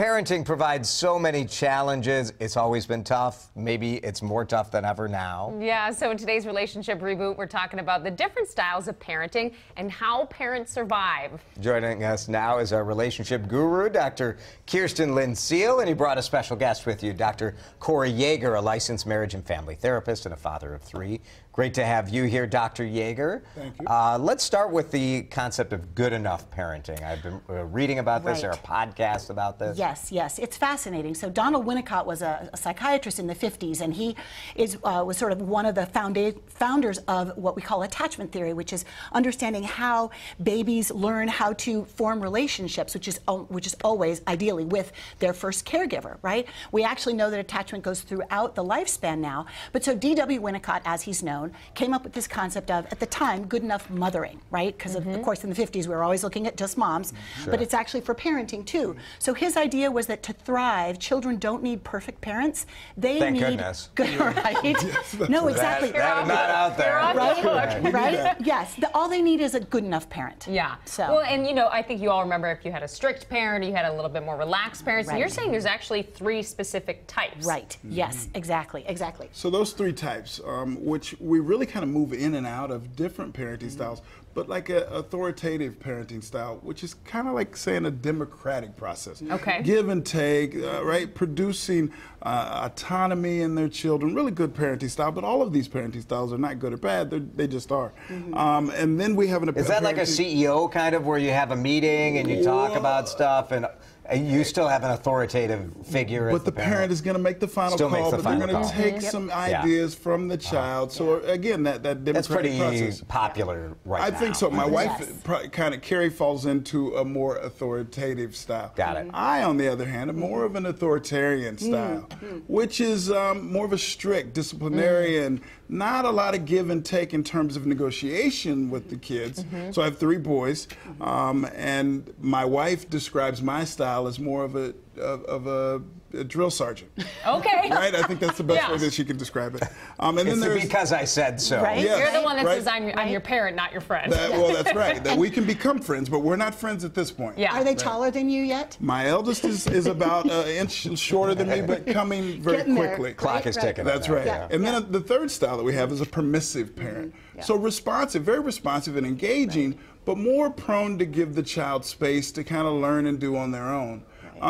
Parenting provides so many challenges. It's always been tough. Maybe it's more tough than ever now. Yeah, so in today's Relationship Reboot, we're talking about the different styles of parenting and how parents survive. Joining us now is our relationship guru, Dr. Kirsten and he brought a special guest with you, Dr. Corey Yeager, a licensed marriage and family therapist and a father of 3. Great to have you here, Dr. Yeager. Thank you. Let's start with the concept of good enough parenting. I've been reading about this. There are podcasts about this. Yes, it's fascinating. So Donald Winnicott was a psychiatrist in the 50s, and he was sort of one of the founders of what we call attachment theory, which is understanding how babies learn how to form relationships, which is always ideally with their first caregiver, right? We actually know that attachment goes throughout the lifespan now. But so D.W. Winnicott, as he's known, came up with this concept of, at the time, good enough mothering, right? Because of course in the 50s we were always looking at just moms, but it's actually for parenting too. So his idea was that to thrive, children don't need perfect parents. They Thank need goodness. Good, right? Yes, no, exactly. That is not out there. Right? Yes. All they need is a good enough parent. Yeah. So. Well, and you know, I think you all remember if you had a strict parent, you had a little bit more relaxed parents. Right. And you're saying there's actually 3 specific types. Right. Yes. Exactly. So those 3 types, which we really kind of move in and out of different parenting styles, but like an authoritative parenting style, which is kind of like saying a democratic process. Okay. Give and take, right? Producing autonomy in their children. Really good parenting style, but all of these parenting styles are not good or bad. They just are. And then we have an. Is that like a CEO kind of where you have a meeting and you talk about stuff and you still have an authoritative figure? But the parent is going to make the final call, but they're going to take some ideas from the child. So again, that democratic That's pretty process. Popular right now. I think so. My wife, Carrie, falls into a more authoritative style. Got it. I, on the other hand, am more of an authoritarian style, which is more of a strict disciplinarian, not a lot of give and take in terms of negotiation with the kids. So I have 3 boys, and my wife describes my style as more of a drill sergeant. Okay. Right? I think that's the best way that she can describe it. And then it's because I said so. Right? Yes, You're the one that says right? I'm your parent, not your friend. Well, that's right. That we can become friends, but we're not friends at this point. Yeah. Are they taller than you yet? My eldest is about an inch shorter than me, but coming very quickly. Clock is ticking. That's right. Yeah. And then the third style that we have is a permissive parent. So responsive, very responsive and engaging, but more prone to give the child space to kind of learn and do on their own.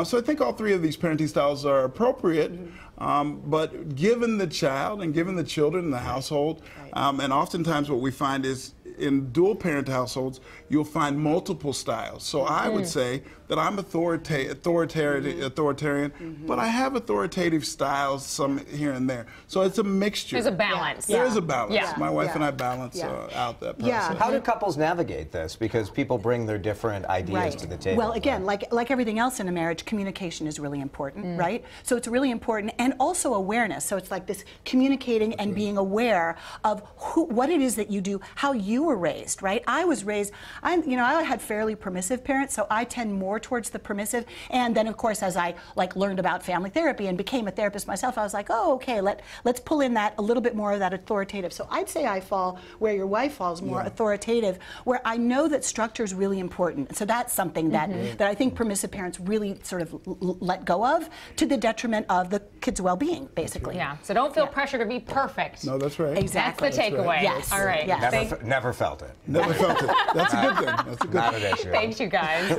So I think all 3 of these parenting styles are appropriate, but given the child and given the children in the household, and oftentimes what we find is in dual parent households, you'll find multiple styles. So I would say that I'm authoritarian, but I have authoritative styles some here and there. So it's a mixture. There's a balance. There is a balance. Yeah. My wife and I balance out that process. How do couples navigate this? Because people bring their different ideas to the table. Well, again, like everything else in a marriage, communication is really important, right? So it's really important, and also awareness. So it's like this communicating and being aware of what it is that you do, how you were raised, right? I was raised, I had fairly permissive parents, so I tend more towards the permissive. And then, of course, as I learned about family therapy and became a therapist myself, I was like, oh, okay, let's pull in that a little bit more of that authoritative. So I'd say I fall where your wife falls, more authoritative, where I know that structure is really important. So that's something that I think permissive parents really sort of let go of, to the detriment of the kids' well-being, basically. Yeah. So don't feel pressure to be perfect. No, that's right. Exactly. That's the takeaway. Right. Yes. All right. Yes. Never felt it. Never felt it. That's a good thing. That's a good thing. Not an issue. Thanks, you guys.